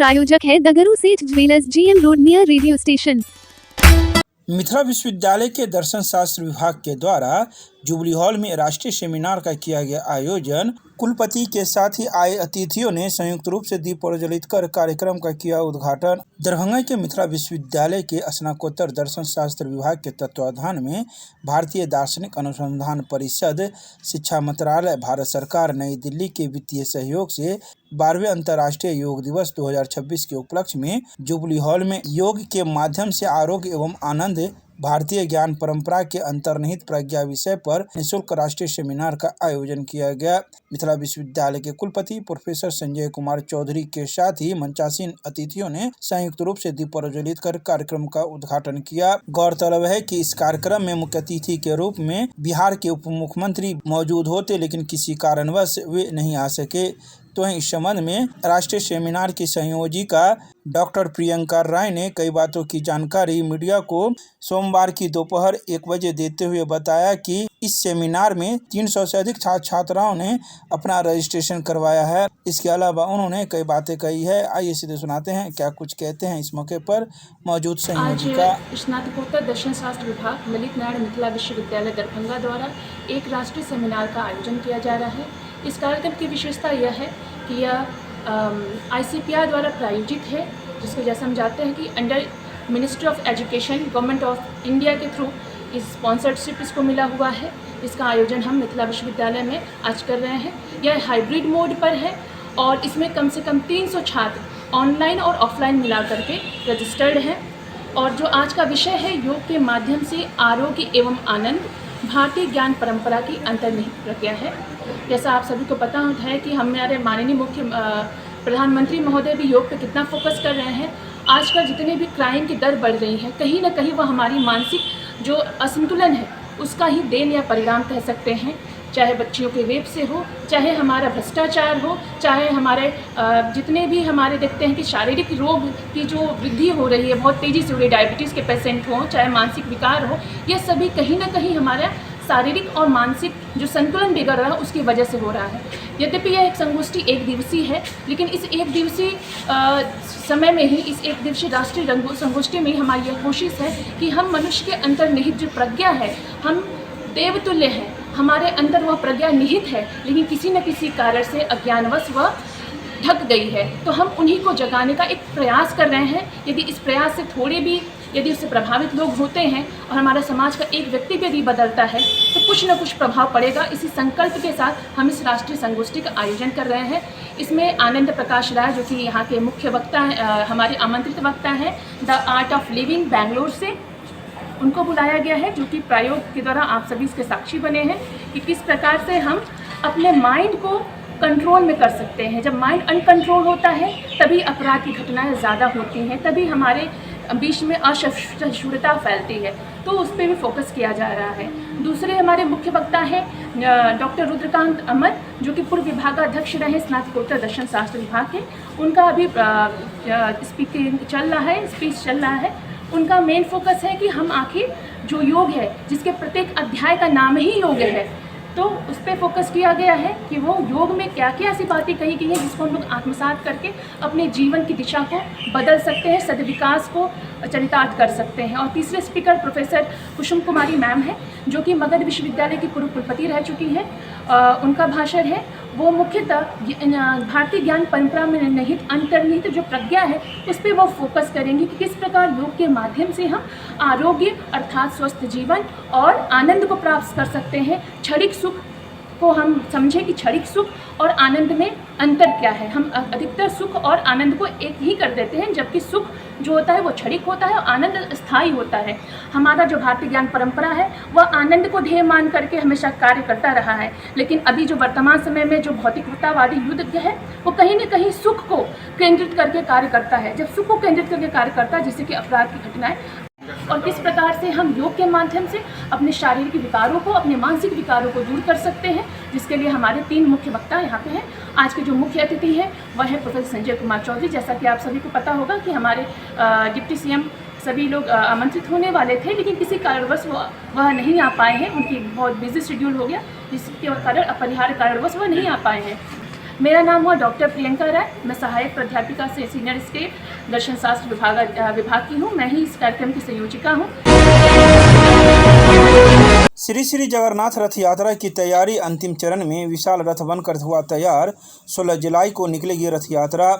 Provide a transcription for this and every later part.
प्रायोजक है दगरू सेठ jewellers, GM road near radio station. Mithila विश्वविद्यालय के दर्शन शास्त्र विभाग के द्वारा जुबली हॉल में राष्ट्रीय सेमिनार का किया गया आयोजन। कुलपति के साथ ही आए अतिथियों ने संयुक्त रूप से दीप प्रज्वलित कर कार्यक्रम का किया उद्घाटन। दरभंगा के मिथिला विश्वविद्यालय के स्नातकोत्तर दर्शन शास्त्र विभाग के तत्वाधान में भारतीय दार्शनिक अनुसंधान परिषद, शिक्षा मंत्रालय, भारत सरकार, नई दिल्ली के वित्तीय सहयोग से 12वें अंतर्राष्ट्रीय योग दिवस 2026 के उपलक्ष्य में जुबली हॉल में योग के माध्यम से आरोग्य एवं आनंद, भारतीय ज्ञान परंपरा के अंतर्निहित प्रज्ञा विषय पर निःशुल्क राष्ट्रीय सेमिनार का आयोजन किया गया। मिथिला विश्वविद्यालय के कुलपति प्रोफेसर संजय कुमार चौधरी के साथ ही मंचासीन अतिथियों ने संयुक्त रूप से दीप प्रज्वलित कर कार्यक्रम का उद्घाटन किया। गौरतलब है कि इस कार्यक्रम में मुख्य अतिथि के रूप में बिहार के उप मुख्यमंत्री मौजूद होते, लेकिन किसी कारणवश वे नहीं आ सके। तो इस संबंध में राष्ट्रीय सेमिनार की संयोजिका डॉक्टर प्रियंका राय ने कई बातों की जानकारी मीडिया को सोमवार की दोपहर 1 बजे देते हुए बताया कि इस सेमिनार में 300 से अधिक छात्र छात्राओं ने अपना रजिस्ट्रेशन करवाया है। इसके अलावा उन्होंने कई बातें कही है। आइए सीधे सुनाते हैं क्या कुछ कहते हैं इस मौके पर मौजूद संयोजिका। आज स्नातकोत्तर दर्शन शास्त्र विभाग ललित नारायण मिथिला विश्वविद्यालय दरभंगा द्वारा एक राष्ट्रीय सेमिनार का आयोजन किया जा रहा है। इस कार्यक्रम की विशेषता यह है कि यह ICPR द्वारा प्रायोजित है, जिसको जैसा हम जानते हैं कि under ministry of education government of India के थ्रू इस स्पॉन्सरशिप इसको मिला हुआ है। इसका आयोजन हम मिथिला विश्वविद्यालय में आज कर रहे हैं। यह हाइब्रिड मोड पर है और इसमें कम से कम 300 छात्र ऑनलाइन और ऑफलाइन मिला करके रजिस्टर्ड हैं। और जो आज का विषय है, योग के माध्यम से आरोग्य एवं आनंद, भारतीय ज्ञान परंपरा की अंतर्निहित प्रज्ञा है। जैसा आप सभी को पता है कि हमारे माननीय मुख्य प्रधानमंत्री महोदय भी योग पे कितना फोकस कर रहे हैं। आजकल जितने भी क्राइम की दर बढ़ रही है, कहीं ना कहीं वह हमारी मानसिक जो असंतुलन है उसका ही देन या परिणाम कह सकते हैं। चाहे बच्चियों के रेप से हो, चाहे हमारा भ्रष्टाचार हो, चाहे हमारे जितने भी हमारे देखते हैं कि शारीरिक रोग की जो वृद्धि हो रही है बहुत तेज़ी से हो रही है, डायबिटीज़ के पेशेंट हों, चाहे मानसिक विकार हो, ये सभी कहीं ना कहीं हमारा शारीरिक और मानसिक जो संतुलन बिगड़ रहा है उसकी वजह से हो रहा है। यद्यपि यह एक संगोष्ठी एक दिवसीय है, लेकिन इस एक दिवसीय समय में ही, इस एक दिवसीय राष्ट्रीय संगोष्ठी में ही हमारी यह कोशिश है कि हम मनुष्य के अंतर्निहित जो प्रज्ञा है, हम देवतुल्य हैं, हमारे अंदर वह प्रज्ञा निहित है, लेकिन किसी न किसी कारण से अज्ञानवश वह ढक गई है। तो हम उन्हीं को जगाने का एक प्रयास कर रहे हैं। यदि इस प्रयास से थोड़े भी यदि उससे प्रभावित लोग होते हैं और हमारे समाज का एक व्यक्ति भी यदि बदलता है तो कुछ न कुछ प्रभाव पड़ेगा। इसी संकल्प के साथ हम इस राष्ट्रीय संगोष्ठी का आयोजन कर रहे हैं। इसमें आनंद प्रकाश राय, जो कि यहाँ के मुख्य वक्ता हैं, हमारे आमंत्रित वक्ता हैं, the art of living Bangalore से, उनको बुलाया गया है, जो कि प्रयोग के द्वारा आप सभी इसके साक्षी बने हैं कि किस प्रकार से हम अपने माइंड को कंट्रोल में कर सकते हैं। जब माइंड अनकंट्रोल होता है तभी अपराध की घटनाएं ज़्यादा होती हैं, तभी हमारे बीच में असहिष्णुता फैलती है। तो उस पर भी फोकस किया जा रहा है। दूसरे हमारे मुख्य वक्ता हैं डॉक्टर रुद्रकांत अमर, जो कि पूर्व विभागाध्यक्ष रहे स्नातकोत्तर दर्शन शास्त्र विभाग के। उनका अभी स्पीच चल रहा है। उनका मेन फोकस है कि हम आखिर जो योग है, जिसके प्रत्येक अध्याय का नाम ही योग है, तो उस पर फोकस किया गया है कि वो योग में क्या क्या ऐसी बातें कही गई हैं जिसको हम लोग आत्मसात करके अपने जीवन की दिशा को बदल सकते हैं, सदविकास को चरितार्थ कर सकते हैं। और तीसरे स्पीकर प्रोफेसर कुसुम कुमारी मैम है, जो कि मगध विश्वविद्यालय की पूर्व कुलपति रह चुकी हैं। उनका भाषण है वो मुख्यतः भारतीय ज्ञान परंपरा में निहित अंतर्निहित जो प्रज्ञा है उस पर वो फोकस करेंगे कि किस प्रकार योग के माध्यम से हम आरोग्य अर्थात स्वस्थ जीवन और आनंद को प्राप्त कर सकते हैं। क्षणिक सुख को हम समझें कि क्षणिक सुख और आनंद में अंतर क्या है। हम अधिकतर सुख और आनंद को एक ही कर देते हैं, जबकि सुख जो होता है वो क्षणिक होता है और आनंद स्थायी होता है। हमारा जो भारतीय ज्ञान परंपरा है वह आनंद को ध्येय मान करके हमेशा कार्य करता रहा है, लेकिन अभी जो वर्तमान समय में जो भौतिकतावादी युद्ध है वो कहीं न कहीं सुख को केंद्रित करके कार्य करता है। जब सुख को केंद्रित करके कार्य करता है, जिससे कि अपराध की घटनाएं, और किस प्रकार से हम योग के माध्यम से अपने शारीरिक विकारों को, अपने मानसिक विकारों को दूर कर सकते हैं, जिसके लिए हमारे 3 मुख्य वक्ता यहाँ पे हैं। आज के जो मुख्य अतिथि हैं वह है प्रोफेसर संजय कुमार चौधरी। जैसा कि आप सभी को पता होगा कि हमारे डिप्टी CM सभी लोग आमंत्रित होने वाले थे, लेकिन किसी कारणवश वह नहीं आ पाए हैं। उनकी बहुत बिजी शेड्यूल हो गया, जिसके कारण अपरिहार्य कारणवश वह नहीं आ पाए हैं। मेरा नाम हुआ डॉक्टर प्रियंका राय। मैं सहायक प्राध्यापिका से सीनियर स्टेट दर्शन शास्त्र विभाग की हूँ। मैं ही इस कार्यक्रम की संयोजिका हूँ। श्री श्री जगन्नाथ रथ यात्रा की तैयारी अंतिम चरण में। विशाल रथ बनकर हुआ तैयार। 16 जुलाई को निकलेगी रथ यात्रा।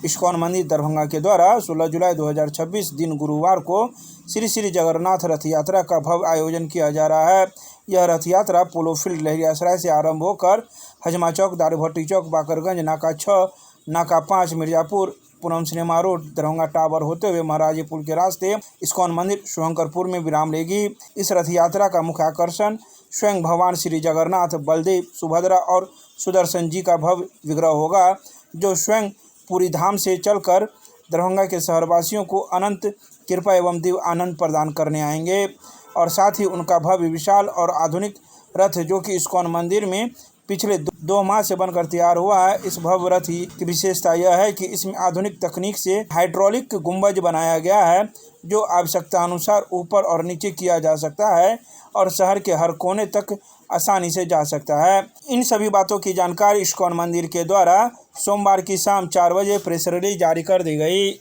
इस्कॉन मंदिर दरभंगा के द्वारा 16 जुलाई 2026 दिन गुरुवार को श्री श्री जगन्नाथ रथ यात्रा का भव्य आयोजन किया जा रहा है। यह रथ यात्रा पोलो फील्ड लहरियासराय से आरंभ होकर हजमा चौक, दारूभट्टी चौक, बाकरगंज, नाका 6, नाका 5, Mirzapur, Poonam cinema road, Darbhanga tower होते हुए महाराजी पुल के रास्ते इस्कॉन मंदिर शुभंकरपुर में विराम लेगी। इस रथ यात्रा का मुख्य आकर्षण स्वयं भगवान श्री जगन्नाथ, बलदेव, सुभद्रा और सुदर्शन जी का भव्य विग्रह होगा, जो स्वयं पूरी धाम से चलकर दरभंगा के शहरवासियों को अनंत कृपा एवं दिव्य आनंद प्रदान करने आएंगे। और साथ ही उनका भव्य, विशाल और आधुनिक रथ, जो कि इस्कॉन मंदिर में पिछले 2 माह से बनकर तैयार हुआ है। इस भव्य रथ की विशेषता यह है कि इसमें आधुनिक तकनीक से हाइड्रोलिक गुंबज बनाया गया है, जो आवश्यकता अनुसार ऊपर और नीचे किया जा सकता है और शहर के हर कोने तक आसानी से जा सकता है। इन सभी बातों की जानकारी इस्कॉन मंदिर के द्वारा सोमवार की शाम 4 बजे प्रेस रिलीज जारी कर दी गई।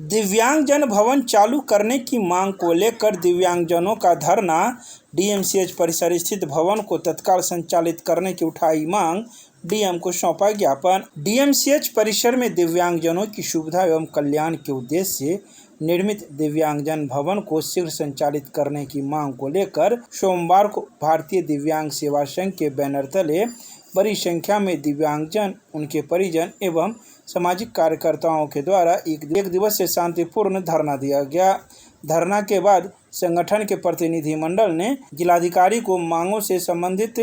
दिव्यांगजन भवन चालू करने की मांग को लेकर दिव्यांगजनों का धरना। डीएमसीएच परिसर स्थित भवन को तत्काल संचालित करने की उठाई मांग। डीएम को सौंपा ज्ञापन। डीएमसीएच परिसर में दिव्यांगजनों की सुविधा एवं कल्याण के उद्देश्य से निर्मित दिव्यांगजन भवन को शीघ्र संचालित करने की मांग को लेकर सोमवार को भारतीय दिव्यांग सेवा संघ के बैनर तले बड़ी संख्या में दिव्यांगजन, उनके परिजन एवं सामाजिक कार्यकर्ताओं के द्वारा एक दिवसीय शांतिपूर्ण धरना दिया गया। धरना के बाद संगठन के प्रतिनिधिमंडल ने जिलाधिकारी को मांगों से संबंधित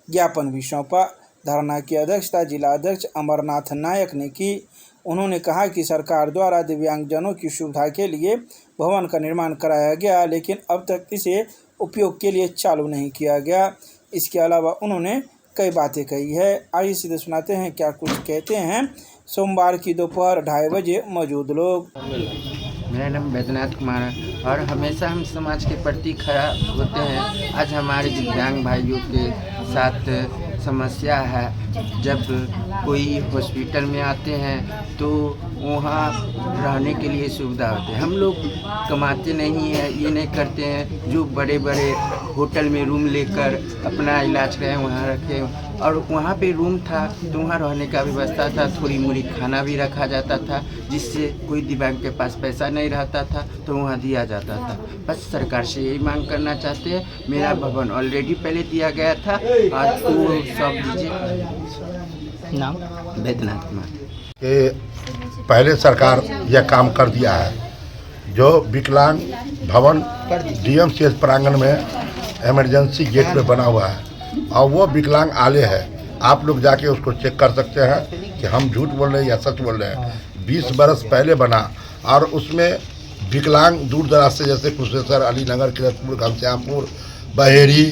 ज्ञापन भी सौंपा। धरना की अध्यक्षता जिलाध्यक्ष अमरनाथ नायक ने की। उन्होंने कहा कि सरकार द्वारा दिव्यांगजनों की सुविधा के लिए भवन का निर्माण कराया गया, लेकिन अब तक इसे उपयोग के लिए चालू नहीं किया गया। इसके अलावा उन्होंने कई बातें कही है। आइए सीधे सुनाते हैं क्या कुछ कहते हैं सोमवार की दोपहर 2:30 बजे मौजूद लोग। मेरा नाम वैद्यनाथ कुमार है और हमेशा हम समाज के प्रति खड़ा होते हैं। आज हमारे दिव्यांग भाइयों के साथ समस्या है। जब कोई हॉस्पिटल में आते हैं तो वहाँ रहने के लिए सुविधा होती है। हम लोग कमाते नहीं हैं, ये नहीं करते हैं जो बड़े बड़े होटल में रूम लेकर अपना इलाज करें, वहाँ रखें। और वहाँ पे रूम था तो वहाँ रहने का व्यवस्था था, थोड़ी मोड़ी खाना भी रखा जाता था, जिससे कोई दिव्यांग के पास पैसा नहीं रहता था तो वहाँ दिया जाता था। बस सरकार से यही मांग करना चाहते हैं। मेरा भवन ऑलरेडी पहले दिया गया था, आज तो सब दीजिए। नाम वैद्यनाथ कुमार। पहले सरकार यह काम कर दिया है, जो विकलांग भवन डीएमसीएच प्रांगण में इमरजेंसी गेट पे बना हुआ है और वो विकलांग आले है। आप लोग जाके उसको चेक कर सकते हैं कि हम झूठ बोल रहे हैं या सच बोल रहे हैं। 20 बरस पहले बना और उसमें विकलांग दूर दराज से, जैसे कुशेश्वर, अलीनगर, किरतपुर, घनश्यामपुर, बहेरी,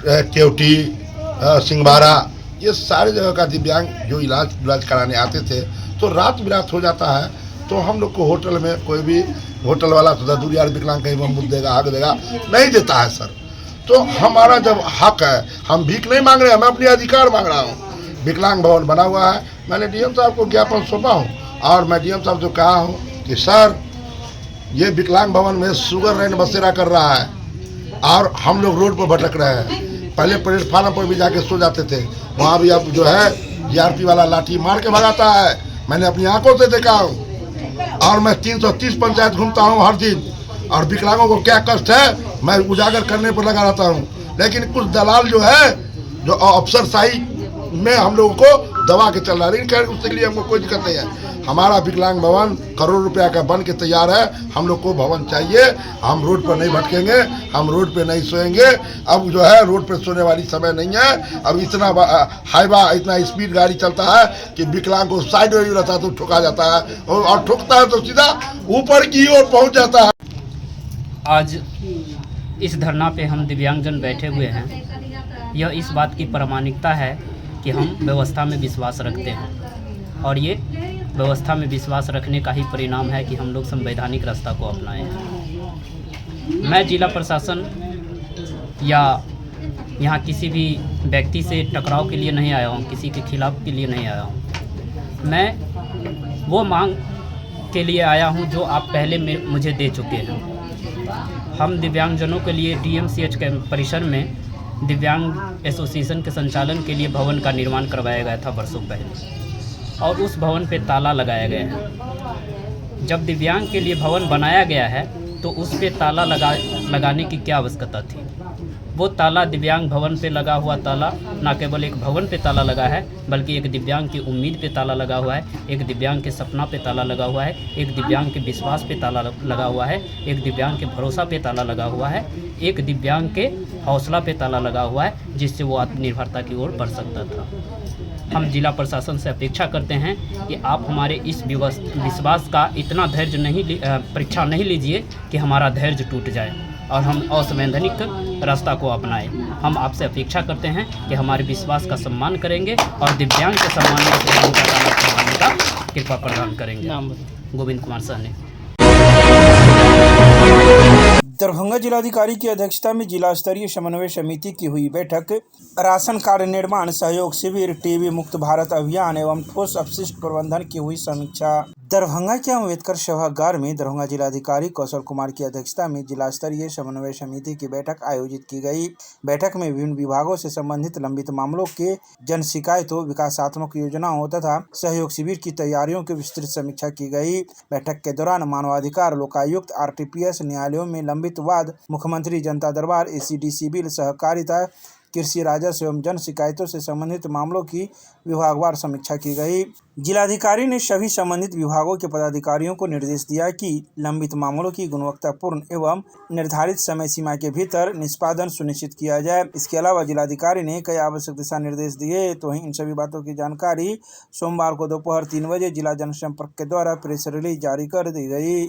केवटी, सिंहवाड़ा, ये सारे जगह का दिव्यांग जो इलाज कराने आते थे तो रात बिरात हो जाता है। तो हम लोग को होटल में कोई भी होटल वाला तो दूर यार विकलांग कहीं बम्बूत देगा, हक देगा, नहीं देता है सर। तो हमारा जब हक है, हम भीख नहीं मांग रहे हैं, मैं अपने अधिकार मांग रहा हूँ। विकलांग भवन बना हुआ है, मैंने डीएम साहब को ज्ञापन सौंपा हूँ और मैं डीएम साहब से कहा हूँ कि सर ये विकलांग भवन में शुगर रैन बसेरा कर रहा है और हम लोग रोड पर भटक रहे हैं। पहले प्लेटफार्म पर भी जाके सो जाते थे, वहाँ भी अब जो है जीआरपी वाला लाठी मार के भगाता है। मैंने अपनी आंखों से देखा हूँ और मैं 330 पंचायत घूमता हूँ हर दिन, और विकलांगों को क्या कष्ट है मैं उजागर करने पर लगा रहता हूँ। लेकिन कुछ दलाल जो है, जो अफसरशाही में हम लोगों को दबा के चल रहा है, लेकिन खैर उसके लिए हमको कोई दिक्कत नहीं है। हमारा विकलांग भवन करोड़ रुपया का बन के तैयार है। हम लोग को भवन चाहिए, हम रोड पर नहीं भटकेंगे, हम रोड पे नहीं सोएंगे। अब जो है रोड पे सोने वाली समय नहीं है। अब इतना हाईवा, इतना स्पीड गाड़ी चलता है कि विकलांग को साइड में रहता है तो ठोका जाता है, और ठोकता है तो सीधा ऊपर की ओर पहुंच जाता है। आज इस धरना पे हम दिव्यांगजन बैठे हुए हैं। यह इस बात की प्रामाणिकता है कि हम व्यवस्था में विश्वास रखते हैं, और ये व्यवस्था में विश्वास रखने का ही परिणाम है कि हम लोग संवैधानिक रास्ता को अपनाए हैं। मैं जिला प्रशासन या यहाँ किसी भी व्यक्ति से टकराव के लिए नहीं आया हूँ, किसी के खिलाफ के लिए नहीं आया हूँ। मैं वो मांग के लिए आया हूँ जो आप पहले मुझे दे चुके हैं। हम दिव्यांगजनों के लिए DMCH के परिसर में दिव्यांग एसोसिएशन के संचालन के लिए भवन का निर्माण करवाया गया था वर्षों पहले, और उस भवन पे ताला लगाया गया है। जब दिव्यांग के लिए भवन बनाया गया है तो उस पे ताला लगाने की क्या आवश्यकता थी? वो ताला दिव्यांग भवन पे लगा हुआ ताला न केवल एक भवन पे ताला लगा है, बल्कि एक दिव्यांग की उम्मीद पे ताला लगा हुआ है, एक दिव्यांग के सपना पे ताला लगा हुआ है, एक दिव्यांग के विश्वास पे ताला लगा हुआ है, एक दिव्यांग के भरोसा पे ताला लगा हुआ है, एक दिव्यांग के हौसला पे ताला लगा हुआ है, जिससे वो आत्मनिर्भरता की ओर बढ़ सकता था। हम जिला प्रशासन से अपेक्षा करते हैं कि आप हमारे इस विश्वास का इतना धैर्य परीक्षा नहीं लीजिए कि हमारा धैर्य टूट जाए और हम असंवैधानिक रास्ता को अपनाएं। हम आपसे अपेक्षा करते हैं कि हमारे विश्वास का सम्मान करेंगे और दिव्यांग के सम्मान का कृपा प्रदान करेंगे। गोविंद कुमार सहनी। दरभंगा जिलाधिकारी की अध्यक्षता में जिला स्तरीय समन्वय समिति की हुई बैठक। राशन कार्ड निर्माण सहयोग शिविर, टीबी मुक्त भारत अभियान एवं ठोस अपशिष्ट प्रबंधन की हुई समीक्षा। दरभंगा के अम्बेडकर सभागार में दरभंगा जिलाधिकारी कौशल कुमार की अध्यक्षता में जिला स्तरीय समन्वय समिति की बैठक आयोजित की गई। बैठक में विभिन्न विभागों से संबंधित लंबित मामलों के जन शिकायतों, विकासात्मक योजनाओं तथा सहयोग शिविर की तैयारियों की विस्तृत समीक्षा की गई। बैठक के दौरान मानवाधिकार, लोकायुक्त, RTPS, न्यायालयों में लंबित वाद, मुख्यमंत्री जनता दरबार, ACDC बिल, सहकारिता, कृषि, राजस्व एवं जन शिकायतों से संबंधित मामलों की विभागवार समीक्षा की गई। जिलाधिकारी ने सभी संबंधित विभागों के पदाधिकारियों को निर्देश दिया कि लंबित मामलों की गुणवत्तापूर्ण एवं निर्धारित समय सीमा के भीतर निष्पादन सुनिश्चित किया जाए। इसके अलावा जिलाधिकारी ने कई आवश्यक दिशा निर्देश दिए। तो इन सभी बातों की जानकारी सोमवार को दोपहर 3 बजे जिला जनसंपर्क के द्वारा प्रेस रिलीज जारी कर दी गई।